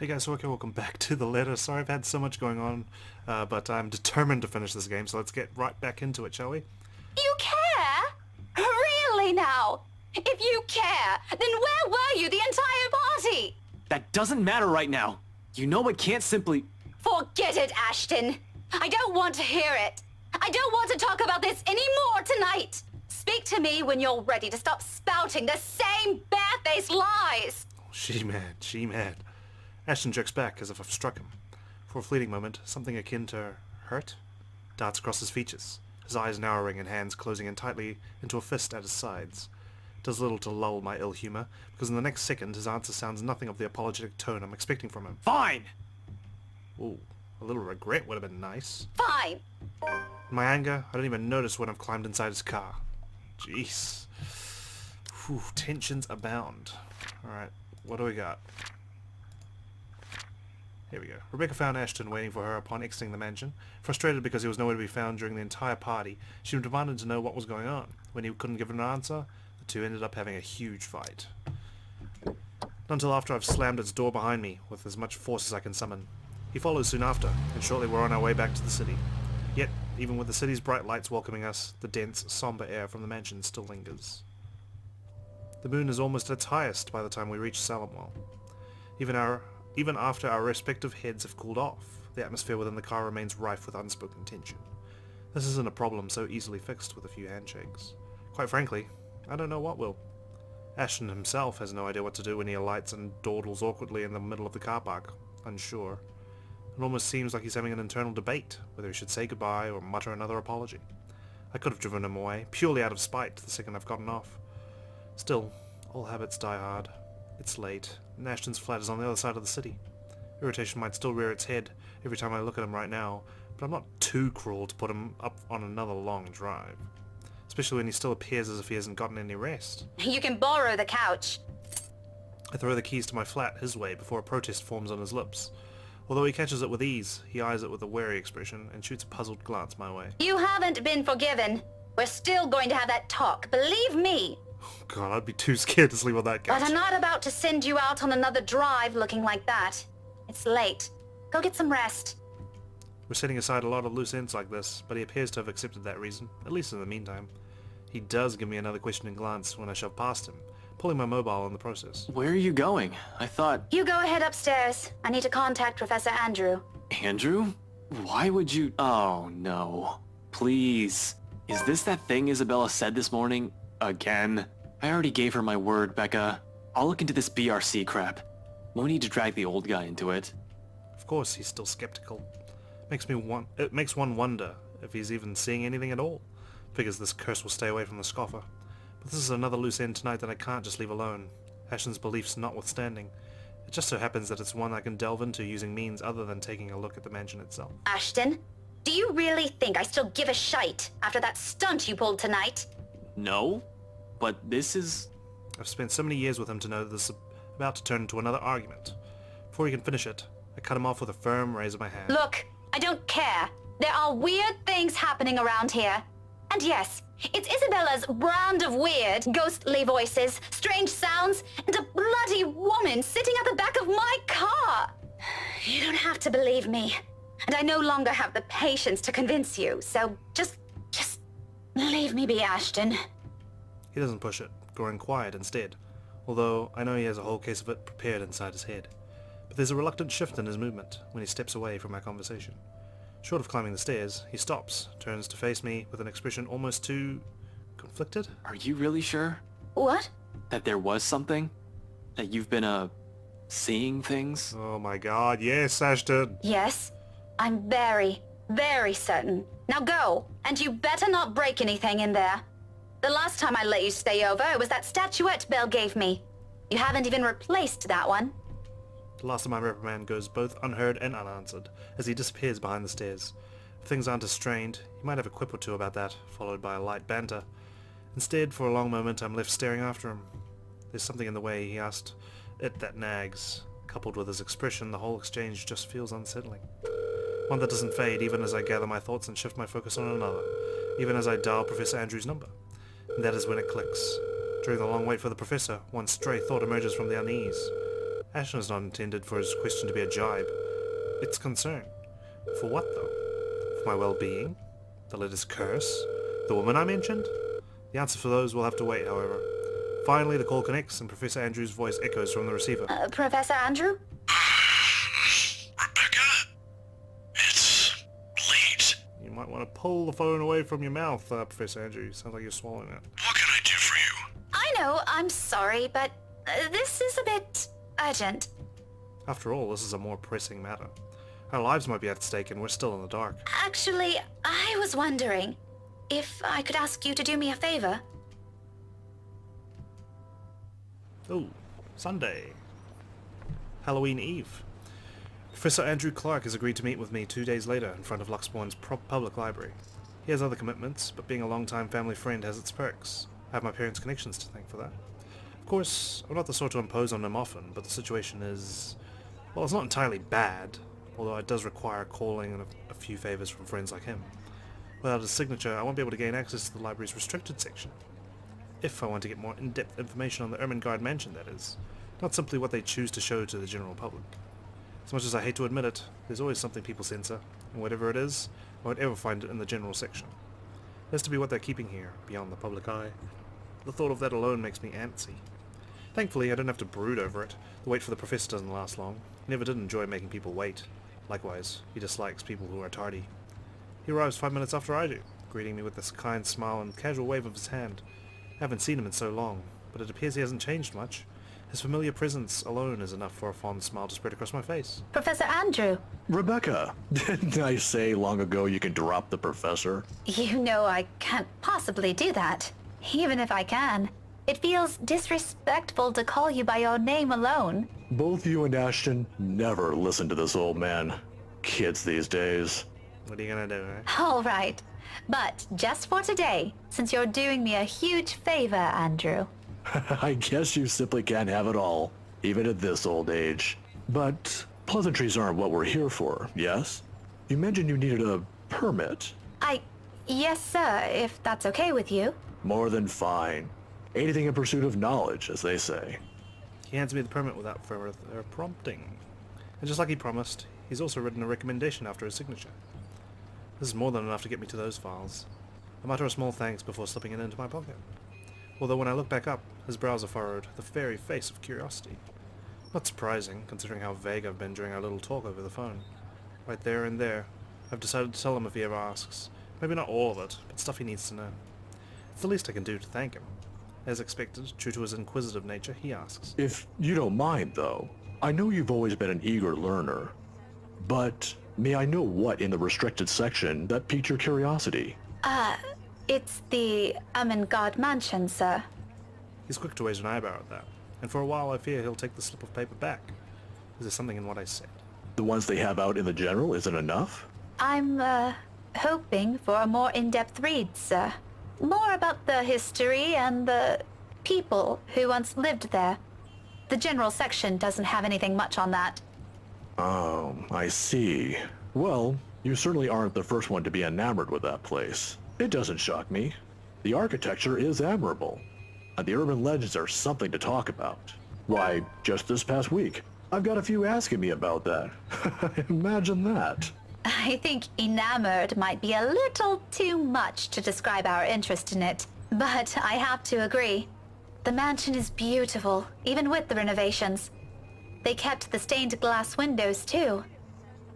Hey guys, okay, welcome back to the letter. Sorry I've had so much going on, but I'm determined to finish this game, so let's get right back into it, shall we? You care? Really now? If you care, then where were you the entire party? That doesn't matter right now. You know I can't simply... Forget it, Ashton. I don't want to hear it. I don't want to talk about this anymore tonight. Speak to me when you're ready to stop spouting the same barefaced lies. She mad. Ashton jerks back as if I've struck him. For a fleeting moment, something akin to hurt darts across his features, his eyes narrowing and hands closing in tightly into a fist at his sides. It does little to lull my ill humor, because in the next second his answer sounds nothing of the apologetic tone I'm expecting from him. Fine! Ooh, a little regret would have been nice. Fine. In my anger, I don't even notice when I've climbed inside his car. Jeez. Whew, tensions abound. Alright, what do we got? Here we go. Rebecca found Ashton waiting for her upon exiting the mansion. Frustrated because he was nowhere to be found during the entire party, she demanded to know what was going on. When he couldn't give her an answer, the two ended up having a huge fight. Not until after I've slammed its door behind me with as much force as I can summon. He follows soon after, and shortly we're on our way back to the city. Yet, even with the city's bright lights welcoming us, the dense, somber air from the mansion still lingers. The moon is almost at its highest by the time we reach Salamwell. Even after our respective heads have cooled off, the atmosphere within the car remains rife with unspoken tension. This isn't a problem so easily fixed with a few handshakes. Quite frankly, I don't know what will. Ashton himself has no idea what to do when he alights and dawdles awkwardly in the middle of the car park, unsure. It almost seems like he's having an internal debate, whether he should say goodbye or mutter another apology. I could have driven him away, purely out of spite, the second I've gotten off. Still, all habits die hard. It's late, and Ashton's flat is on the other side of the city. Irritation might still rear its head every time I look at him right now, but I'm not too cruel to put him up on another long drive. Especially when he still appears as if he hasn't gotten any rest. You can borrow the couch. I throw the keys to my flat his way before a protest forms on his lips. Although he catches it with ease, he eyes it with a wary expression and shoots a puzzled glance my way. You haven't been forgiven. We're still going to have that talk, believe me. Oh God, I'd be too scared to sleep on that couch. But I'm not about to send you out on another drive looking like that. It's late. Go get some rest. We're setting aside a lot of loose ends like this, but he appears to have accepted that reason, at least in the meantime. He does give me another questioning glance when I shove past him, pulling my mobile in the process. Where are you going? I thought... You go ahead upstairs. I need to contact Professor Andrew. Andrew? Why would you... Oh, no. Please. Is this that thing Isabella said this morning? Again? I already gave her my word, Becca. I'll look into this BRC crap. No need to drag the old guy into it. Of course, he's still skeptical. It makes one wonder if he's even seeing anything at all. Figures this curse will stay away from the scoffer. But this is another loose end tonight that I can't just leave alone. Ashton's beliefs notwithstanding. It just so happens that it's one I can delve into using means other than taking a look at the mansion itself. Ashton, do you really think I still give a shite after that stunt you pulled tonight? No? But this is... I've spent so many years with him to know that this is about to turn into another argument. Before he can finish it, I cut him off with a firm raise of my hand. Look, I don't care. There are weird things happening around here. And yes, it's Isabella's brand of weird, ghostly voices, strange sounds, and a bloody woman sitting at the back of my car. You don't have to believe me. And I no longer have the patience to convince you, so just leave me be, Ashton. He doesn't push it, growing quiet instead, although I know he has a whole case of it prepared inside his head. But there's a reluctant shift in his movement when he steps away from our conversation. Short of climbing the stairs, he stops, turns to face me with an expression almost too... conflicted? Are you really sure? What? That there was something? That you've been, seeing things? Oh my God, yes, Ashton! Yes, I'm very, very certain. Now go, and you better not break anything in there. The last time I let you stay over, it was that statuette Belle gave me. You haven't even replaced that one. The last of my reprimand goes both unheard and unanswered, as he disappears behind the stairs. If things aren't as strained, he might have a quip or two about that, followed by a light banter. Instead, for a long moment, I'm left staring after him. There's something in the way he asked it that nags. Coupled with his expression, the whole exchange just feels unsettling. One that doesn't fade even as I gather my thoughts and shift my focus on another, even as I dial Professor Andrew's number. And that is when it clicks. During the long wait for the professor, one stray thought emerges from the unease. Ashton is not intended for his question to be a jibe. It's concern. For what, though? For my well-being? The latest curse? The woman I mentioned? The answer for those will have to wait, however. Finally, the call connects, and Professor Andrew's voice echoes from the receiver. Professor Andrew? Rebecca? It's late. You might want to pull the phone away from your mouth, Professor Andrew. Sounds like you're swallowing it. What can I do for you? I know, I'm sorry, but this is a bit urgent. After all, this is a more pressing matter. Our lives might be at stake, and we're still in the dark. Actually, I was wondering if I could ask you to do me a favor. Oh, Sunday. Halloween Eve. Professor Andrew Clark has agreed to meet with me 2 days later in front of Luxbourne's public library. He has other commitments, but being a long-time family friend has its perks. I have my parents' connections to thank for that. Of course, I'm not the sort to impose on them often, but the situation is... well, it's not entirely bad, although it does require calling and a few favors from friends like him. Without his signature, I won't be able to gain access to the library's restricted section. If I want to get more in-depth information on the Ermengarde Mansion, that is. Not simply what they choose to show to the general public. As much as I hate to admit it, there's always something people censor, and whatever it is, I won't ever find it in the general section. It has to be what they're keeping here, beyond the public eye. The thought of that alone makes me antsy. Thankfully, I don't have to brood over it. The wait for the professor doesn't last long. He never did enjoy making people wait. Likewise, he dislikes people who are tardy. He arrives 5 minutes after I do, greeting me with this kind smile and casual wave of his hand. I haven't seen him in so long, but it appears he hasn't changed much. His familiar presence alone is enough for a fond smile to spread across my face. Professor Andrew, Rebecca, didn't I say long ago you can drop the professor? you know I can't possibly do that. Even if I can. It feels disrespectful to call you by your name alone. Both you and Ashton never listen to this old man. Kids these days. What are you gonna do, eh? All right. But just for today, since you're doing me a huge favor, Andrew. I guess you simply can't have it all, even at this old age. But pleasantries aren't what we're here for, yes? You mentioned you needed a permit. Yes, sir, if that's okay with you. More than fine. Anything in pursuit of knowledge, as they say. He hands me the permit without further prompting. And just like he promised, he's also written a recommendation after his signature. This is more than enough to get me to those files. I mutter a small thanks before slipping it into my pocket. Although when I look back up, his brows are furrowed, the very face of curiosity. Not surprising, considering how vague I've been during our little talk over the phone. Right there and there, I've decided to tell him if he ever asks. Maybe not all of it, but stuff he needs to know. It's the least I can do to thank him. As expected, true to his inquisitive nature, he asks. If you don't mind, though, I know you've always been an eager learner. But may I know what in the restricted section that piqued your curiosity? It's the Ermengarde Mansion, sir. He's quick to raise an eyebrow at that, and for a while I fear he'll take the slip of paper back. Is there something in what I said? The ones they have out in the general isn't enough? I'm, hoping for a more in-depth read, sir. More about the history and the people who once lived there. The general section doesn't have anything much on that. Oh, I see. Well, you certainly aren't the first one to be enamored with that place. It doesn't shock me. The architecture is admirable, and the urban legends are something to talk about. Why, just this past week, I've got a few asking me about that. Imagine that. I think enamored might be a little too much to describe our interest in it, but I have to agree. The mansion is beautiful, even with the renovations. They kept the stained glass windows, too.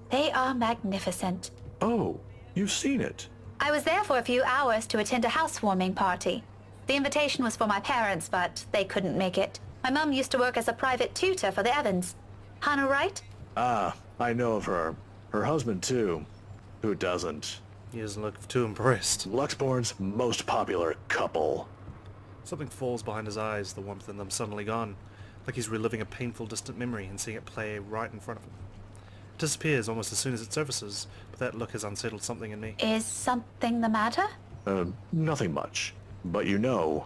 They are magnificent. Oh, you've seen it. I was there for a few hours to attend a housewarming party. The invitation was for my parents, but they couldn't make it. My mum used to work as a private tutor for the Evans. Hannah Wright? Ah, I know of her. Her husband, too. Who doesn't? He doesn't look too impressed. Luxbourne's most popular couple. Something falls behind his eyes, the warmth in them suddenly gone, like he's reliving a painful distant memory and seeing it play right in front of him. It disappears almost as soon as it surfaces, but that look has unsettled something in me. Is something the matter? Nothing much. But you know,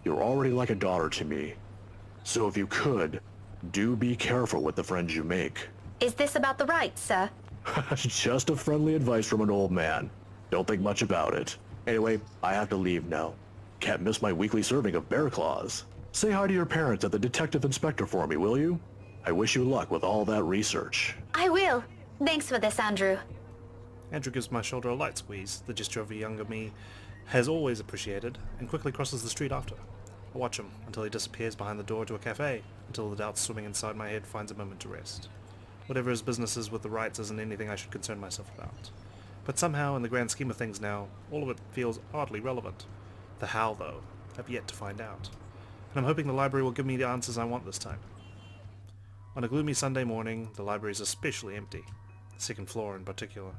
you're already like a daughter to me. So if you could, do be careful with the friends you make. Is this about the rights, sir? Just a friendly advice from an old man. Don't think much about it. Anyway, I have to leave now. Can't miss my weekly serving of bear claws. Say hi to your parents at the detective inspector for me, will you? I wish you luck with all that research. I will. Thanks for this, Andrew. Andrew gives my shoulder a light squeeze, the gesture of a younger me has always appreciated, and quickly crosses the street after. I watch him until he disappears behind the door to a cafe, until the doubt swimming inside my head finds a moment to rest. Whatever his business is with the rights isn't anything I should concern myself about. But somehow, in the grand scheme of things now, all of it feels oddly relevant. The how, though, I've yet to find out. And I'm hoping the library will give me the answers I want this time. On a gloomy Sunday morning, the library is especially empty, the second floor in particular.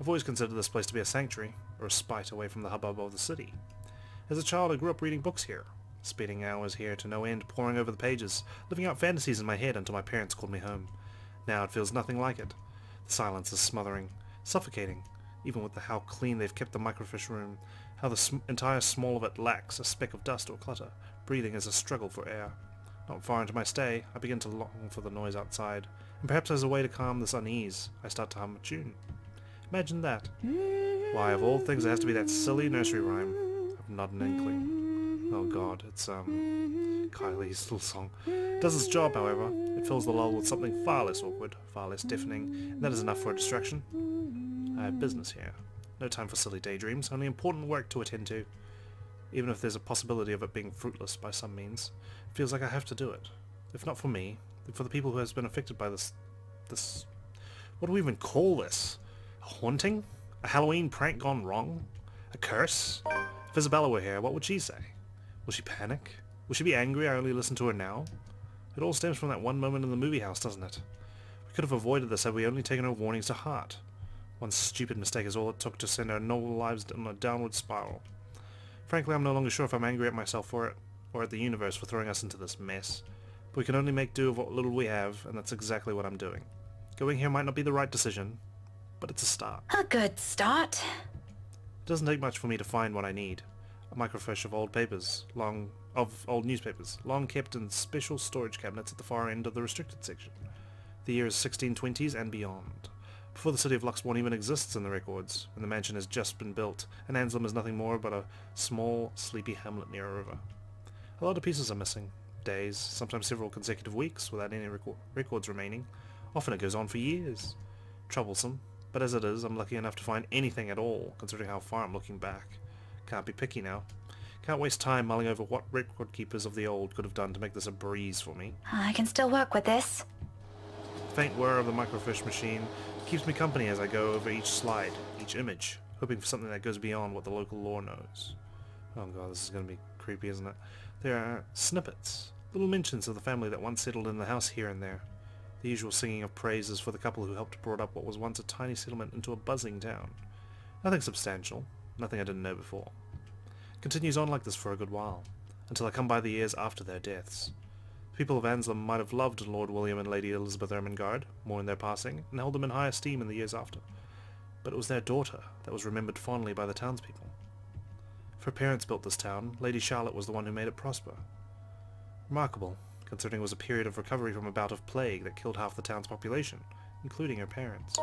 I've always considered this place to be a sanctuary, or a respite away from the hubbub of the city. As a child, I grew up reading books here, spending hours here to no end, poring over the pages, living out fantasies in my head until my parents called me home. Now it feels nothing like it. The silence is smothering, suffocating, even with how clean they've kept the microfiche room, how the entire small of it lacks a speck of dust or clutter. Breathing is a struggle for air. Not far into my stay, I begin to long for the noise outside, and perhaps as a way to calm this unease, I start to hum a tune. Imagine that. Why, of all things, it has to be that silly nursery rhyme. I've not an inkling. Oh god, it's, Kylie's little song. It does its job, however. It fills the lull with something far less awkward, far less deafening, and that is enough for a distraction. I have business here. No time for silly daydreams, only important work to attend to. Even if there's a possibility of it being fruitless by some means, it feels like I have to do it. If not for me, then for the people who has been affected by this... What do we even call this? A haunting? A Halloween prank gone wrong? A curse? If Isabella were here, what would she say? Will she panic? Will she be angry I only listen to her now? It all stems from that one moment in the movie house, doesn't it? We could have avoided this had we only taken her warnings to heart. One stupid mistake is all it took to send our noble lives on a downward spiral. Frankly, I'm no longer sure if I'm angry at myself for it, or at the universe for throwing us into this mess. But we can only make do of what little we have, and that's exactly what I'm doing. Going here might not be the right decision, but it's a start. A good start. It doesn't take much for me to find what I need. A microfiche of old newspapers, long kept in special storage cabinets at the far end of the restricted section. The year is 1620s and beyond. Before the city of Luxbourne even exists in the records, and the mansion has just been built, and Anselm is nothing more but a small, sleepy hamlet near a river. A lot of pieces are missing. Days, sometimes several consecutive weeks, without any records remaining. Often it goes on for years. Troublesome, but as it is, I'm lucky enough to find anything at all, considering how far I'm looking back. Can't be picky now. Can't waste time mulling over what record keepers of the old could have done to make this a breeze for me. I can still work with this. The faint whir of the microfiche machine keeps me company as I go over each slide, each image, hoping for something that goes beyond what the local lore knows. Oh god, this is going to be creepy, isn't it? There are snippets, little mentions of the family that once settled in the house here and there. The usual singing of praises for the couple who helped brought up what was once a tiny settlement into a buzzing town. Nothing substantial, nothing I didn't know before. It continues on like this for a good while, until I come by the years after their deaths. The people of Anselm might have loved Lord William and Lady Elizabeth Ermengarde more in their passing, and held them in high esteem in the years after. But it was their daughter that was remembered fondly by the townspeople. If her parents built this town, Lady Charlotte was the one who made it prosper. Remarkable, considering it was a period of recovery from a bout of plague that killed half the town's population, including her parents.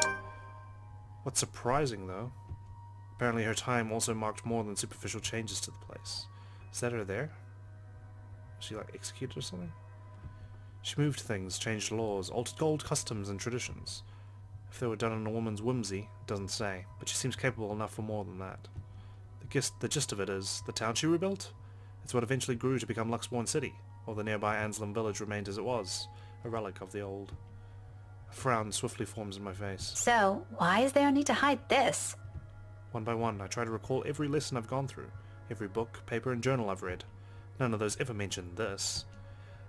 What's surprising, though, apparently her time also marked more than superficial changes to the place. Is that her there? Was she, executed or something? She moved things, changed laws, altered old customs and traditions. If they were done in a woman's whimsy, it doesn't say, but she seems capable enough for more than that. The gist of it is, the town she rebuilt? It's what eventually grew to become Luxbourne City, while the nearby Anselm village remained as it was, a relic of the old. A frown swiftly forms in my face. So, why is there a need to hide this? One by one, I try to recall every lesson I've gone through, every book, paper, and journal I've read. None of those ever mentioned this.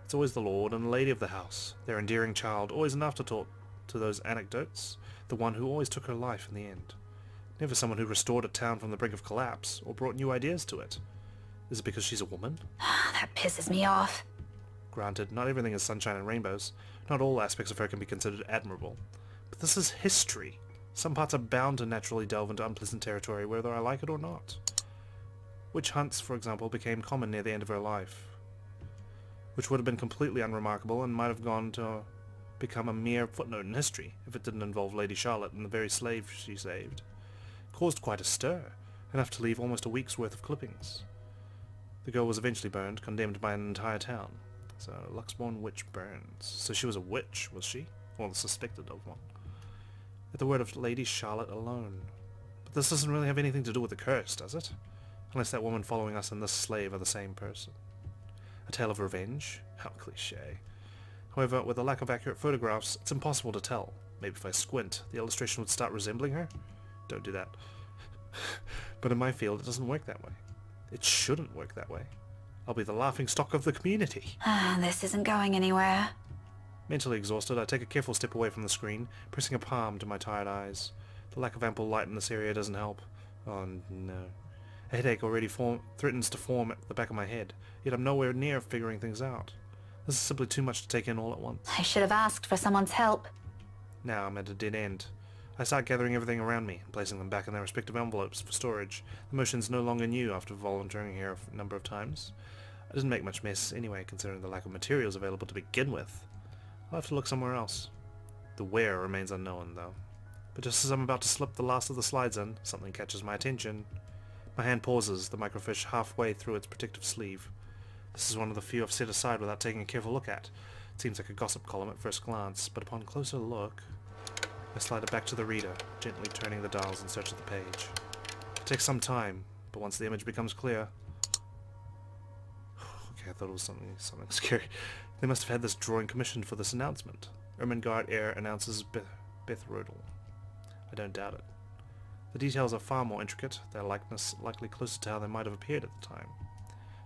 It's always the lord and the lady of the house, their endearing child, always an afterthought to those anecdotes, the one who always took her life in the end. Never someone who restored a town from the brink of collapse, or brought new ideas to it. Is it because she's a woman? That pisses me off. Granted, not everything is sunshine and rainbows. Not all aspects of her can be considered admirable. But this is history. Some parts are bound to naturally delve into unpleasant territory, whether I like it or not. Witch hunts, for example, became common near the end of her life, which would have been completely unremarkable and might have gone to become a mere footnote in history if it didn't involve Lady Charlotte and the very slave she saved. It caused quite a stir, enough to leave almost a week's worth of clippings. The girl was eventually burned, condemned by an entire town. So, Luxborn witch burns. So she was a witch, was she? Or suspected of one. At the word of Lady Charlotte alone. But this doesn't really have anything to do with the curse, does it? Unless that woman following us and this slave are the same person. A tale of revenge? How cliché. However, with a lack of accurate photographs, it's impossible to tell. Maybe if I squint, the illustration would start resembling her? Don't do that. But in my field, it doesn't work that way. It shouldn't work that way. I'll be the laughing stock of the community. This isn't going anywhere. Mentally exhausted, I take a careful step away from the screen, pressing a palm to my tired eyes. The lack of ample light in this area doesn't help. Oh no. A headache already threatens to form at the back of my head, yet I'm nowhere near figuring things out. This is simply too much to take in all at once. I should have asked for someone's help. Now I'm at a dead end. I start gathering everything around me, and placing them back in their respective envelopes for storage. The motion's no longer new after volunteering here a number of times. I didn't make much mess anyway, considering the lack of materials available to begin with. I'll have to look somewhere else. The where remains unknown, though. But just as I'm about to slip the last of the slides in, something catches my attention. My hand pauses, the microfiche halfway through its protective sleeve. This is one of the few I've set aside without taking a careful look at. It seems like a gossip column at first glance, but upon closer look, I slide it back to the reader, gently turning the dials in search of the page. It takes some time, but once the image becomes clear... Okay, I thought it was something scary. They must have had this drawing commissioned for this announcement. Ermengarde announces Beth Rodel. I don't doubt it. The details are far more intricate, their likeness likely closer to how they might have appeared at the time.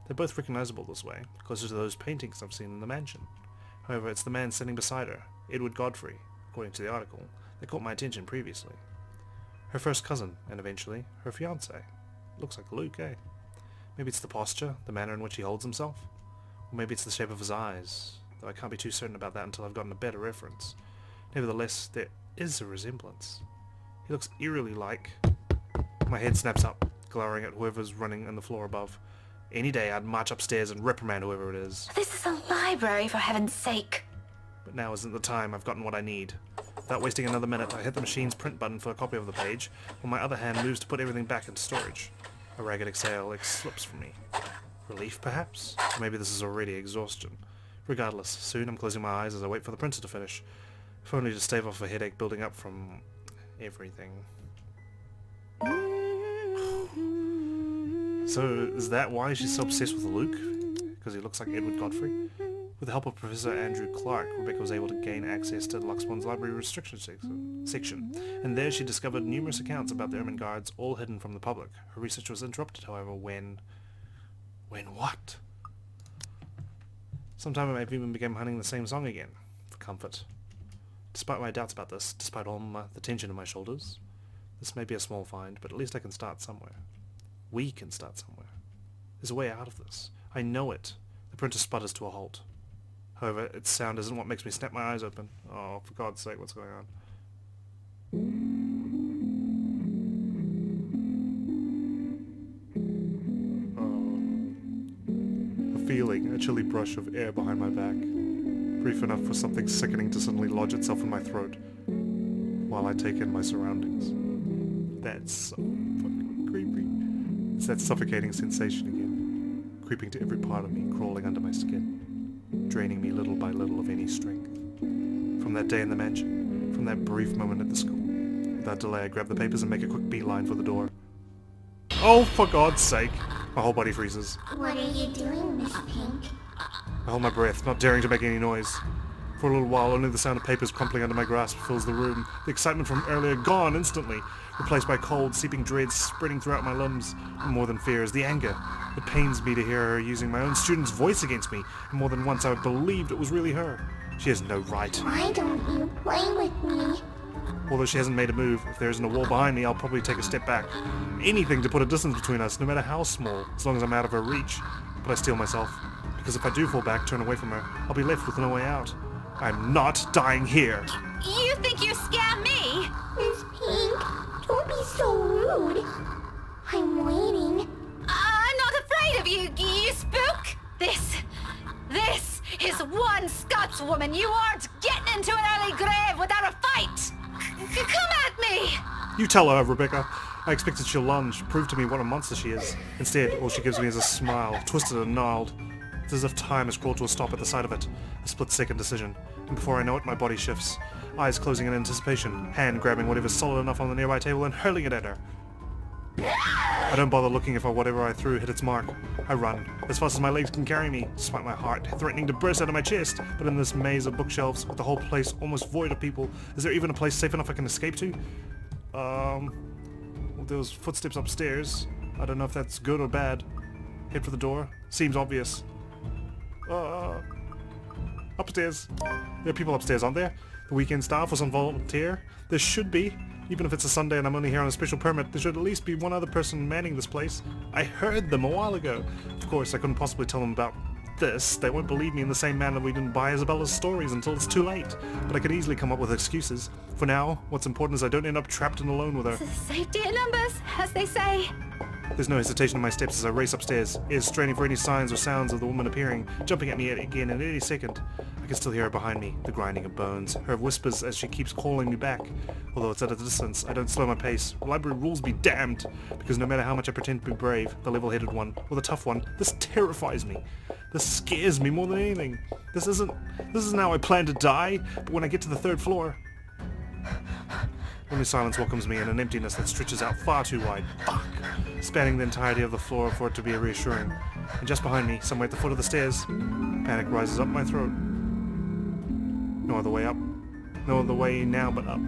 They're both recognizable this way, closer to those paintings I've seen in the mansion. However, it's the man sitting beside her, Edward Godfrey, according to the article, that caught my attention previously. Her first cousin, and eventually, her fiancé. Looks like Luke, eh? Maybe it's the posture, the manner in which he holds himself. Or maybe it's the shape of his eyes, though I can't be too certain about that until I've gotten a better reference. Nevertheless, there is a resemblance. He looks eerily like... My head snaps up, glowering at whoever's running on the floor above. Any day I'd march upstairs and reprimand whoever it is. This is a library, for heaven's sake. But now isn't the time. I've gotten what I need. Without wasting another minute, I hit the machine's print button for a copy of the page, while my other hand moves to put everything back into storage. A ragged exhale slips from me. Relief, perhaps? Or maybe this is already exhaustion. Regardless, soon I'm closing my eyes as I wait for the printer to finish, if only to stave off a headache building up from... everything. So, is that why she's so obsessed with Luke? Because he looks like Edward Godfrey? With the help of Professor Andrew Clark, Rebecca was able to gain access to Luxborn's library restriction section, and there she discovered numerous accounts about the Ermengardes, all hidden from the public. Her research was interrupted, however, when... When what? Sometime I even began humming the same song again, for comfort. Despite my doubts about this, despite all the tension in my shoulders, this may be a small find, but at least I can start somewhere. We can start somewhere. There's a way out of this. I know it. The printer sputters to a halt. However, its sound isn't what makes me snap my eyes open. Oh, for God's sake, what's going on? Oh. A feeling, a chilly brush of air behind my back. Brief enough for something sickening to suddenly lodge itself in my throat, while I take in my surroundings. That's so fucking creepy. It's that suffocating sensation again, creeping to every part of me, crawling under my skin, draining me little by little of any strength. From that day in the mansion, from that brief moment at the school, without delay I grab the papers and make a quick beeline for the door. Oh, for God's sake! My whole body freezes. What are you doing, Miss Pink? I hold my breath, not daring to make any noise. For a little while, only the sound of papers crumpling under my grasp fills the room, the excitement from earlier gone instantly, replaced by cold, seeping dread spreading throughout my limbs. And more than fear is the anger. It pains me to hear her using my own student's voice against me, and more than once I believed it was really her. She has no right. Why don't you play with me? Although she hasn't made a move, if there isn't a wall behind me, I'll probably take a step back. Anything to put a distance between us, no matter how small, as long as I'm out of her reach. But I steel myself, because if I do fall back, turn away from her, I'll be left with no way out. I'm not dying here. You think you scare me? Miss Pink, don't be so rude. I'm waiting. I'm not afraid of you, you spook. This is one Scotswoman. You aren't getting into an early grave without a fight. Come at me. You tell her, Rebecca. I expected she'll lunge, prove to me what a monster she is. Instead, all she gives me is a smile, twisted and gnarled. If It's as if time has crawled to a stop at the sight of it. A split-second decision. And before I know it, my body shifts. Eyes closing in anticipation. Hand grabbing whatever's solid enough on the nearby table and hurling it at her. I don't bother looking if whatever I threw hit its mark. I run, as fast as my legs can carry me, despite my heart threatening to burst out of my chest. But in this maze of bookshelves, with the whole place almost void of people, is there even a place safe enough I can escape to? Well, there was footsteps upstairs. I don't know if that's good or bad. Head for the door. Seems obvious. Upstairs. There are people upstairs, aren't there? The weekend staff or some volunteer? There should be. Even if it's a Sunday and I'm only here on a special permit, there should at least be one other person manning this place. I heard them a while ago. Of course, I couldn't possibly tell them about this. They won't believe me in the same manner we didn't buy Isabella's stories until it's too late. But I could easily come up with excuses. For now, what's important is I don't end up trapped and alone with her. Safety in numbers, as they say. There's no hesitation in my steps as I race upstairs, ears straining for any signs or sounds of the woman appearing, jumping at me again at any second. I can still hear her behind me, the grinding of bones, her whispers as she keeps calling me back. Although it's at a distance, I don't slow my pace. Library rules be damned, because no matter how much I pretend to be brave, the level-headed one, or the tough one, this terrifies me. This scares me more than anything. This isn't how I plan to die, but when I get to the third floor... Only silence welcomes me and an emptiness that stretches out far too wide. Fuck! Spanning the entirety of the floor for it to be reassuring. And just behind me, somewhere at the foot of the stairs, panic rises up my throat. No other way up. No other way now but up.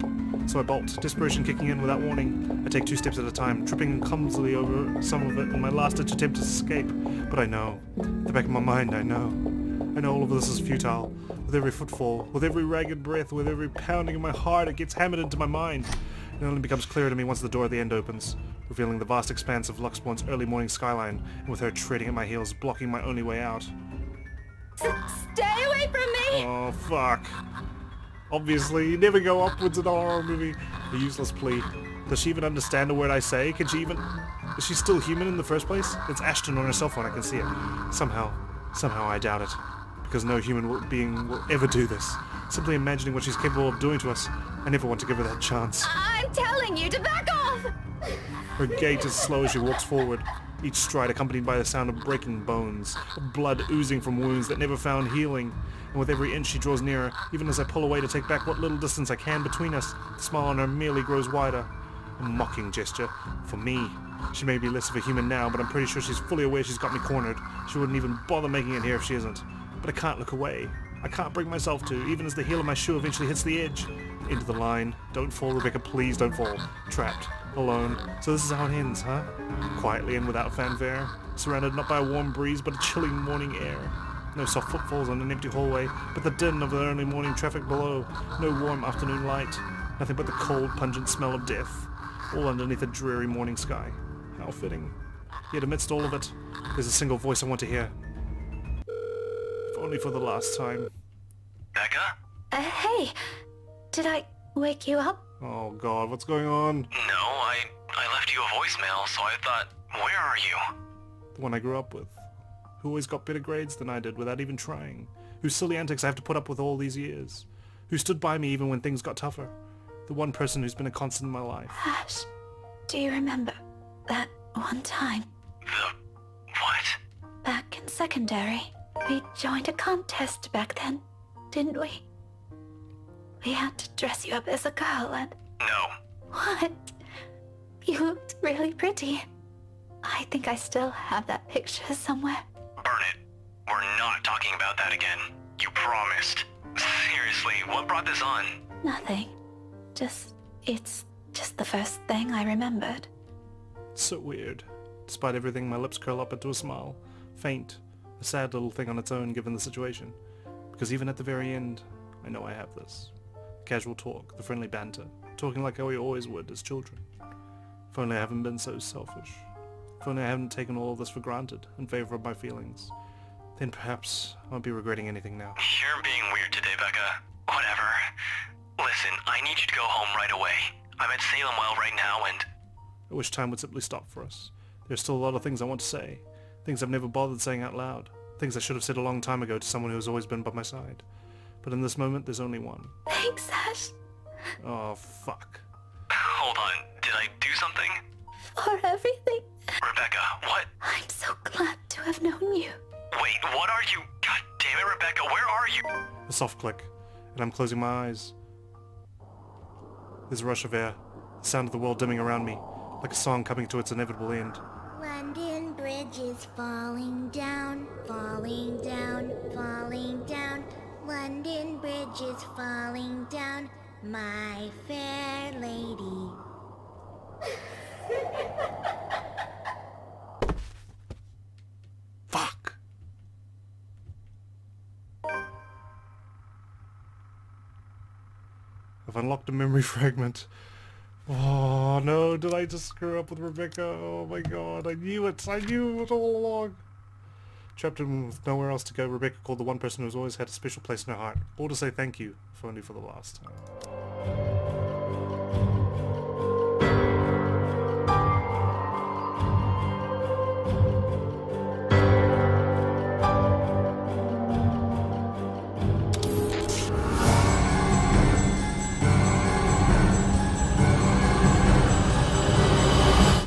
So I bolt, desperation kicking in without warning. I take 2 steps at a time, tripping clumsily over some of it in my last-ditch attempt to escape. But I know. At the back of my mind, I know. I know all of this is futile. With every footfall, with every ragged breath, with every pounding of my heart, it gets hammered into my mind. It only becomes clear to me once the door at the end opens, revealing the vast expanse of Luxbourne's early morning skyline, and with her treading at my heels, blocking my only way out. Stay away from me! Oh, fuck. Obviously, you never go upwards in a horror movie. A useless plea. Does she even understand a word I say? Can she even... Is she still human in the first place? It's Ashton on her cell phone, I can see it. Somehow I doubt it. Because no human being will ever do this. Simply imagining what she's capable of doing to us, I never want to give her that chance. I'm telling you to back off! Her gait is slow as she walks forward, each stride accompanied by the sound of breaking bones, of blood oozing from wounds that never found healing. And with every inch she draws nearer, even as I pull away to take back what little distance I can between us, the smile on her merely grows wider. A mocking gesture. For me. She may be less of a human now, but I'm pretty sure she's fully aware she's got me cornered. She wouldn't even bother making it here if she isn't. But I can't look away. I can't bring myself to, even as the heel of my shoe eventually hits the edge. Into the line. Don't fall, Rebecca, please don't fall. Trapped. Alone. So this is how it ends, huh? Quietly and without fanfare. Surrounded not by a warm breeze, but a chilling morning air. No soft footfalls on an empty hallway, but the din of the early morning traffic below. No warm afternoon light. Nothing but the cold, pungent smell of death. All underneath a dreary morning sky. How fitting. Yet amidst all of it, there's a single voice I want to hear. If only for the last time. Becca? Hey, did I wake you up? Oh god, what's going on? No, I left you a voicemail, so I thought, where are you? The one I grew up with. Who always got better grades than I did without even trying. Whose silly antics I have to put up with all these years. Who stood by me even when things got tougher. The one person who's been a constant in my life. Ash, do you remember that one time? The... what? Back in secondary, we joined a contest back then, didn't we? We had to dress you up as a girl and... No. What? You looked really pretty. I think I still have that picture somewhere. Burn it. We're not talking about that again. You promised. Seriously, what brought this on? Nothing. It's just the first thing I remembered. It's so weird. Despite everything, my lips curl up into a smile. Faint. A sad little thing on its own given the situation. Because even at the very end, I know I have this. Casual talk, the friendly banter. Talking like we always would as children. If only I haven't been so selfish. If only I haven't taken all of this for granted in favor of my feelings. Then perhaps I won't be regretting anything now. You're being weird today, Becca. Whatever. Listen, I need you to go home right away. I'm at Salem Well right now and... I wish time would simply stop for us. There's still a lot of things I want to say. Things I've never bothered saying out loud. Things I should have said a long time ago to someone who has always been by my side. But in this moment, there's only one. Thanks, Ash. Oh, fuck. Hold on, did I do something? For everything. Rebecca, what? I'm so glad to have known you. Wait, what are you? God damn it, Rebecca, where are you? A soft click, and I'm closing my eyes. There's a rush of air, the sound of the world dimming around me, like a song coming to its inevitable end. London Bridge is falling down, falling down, falling down. London Bridge is falling down, my fair lady. Fuck! I've unlocked a memory fragment. Oh no, did I just screw up with Rebecca? Oh my god, I knew it all along. Trapped in with nowhere else to go, Rebecca called the one person who's always had a special place in her heart. All to say thank you, if only for the last time.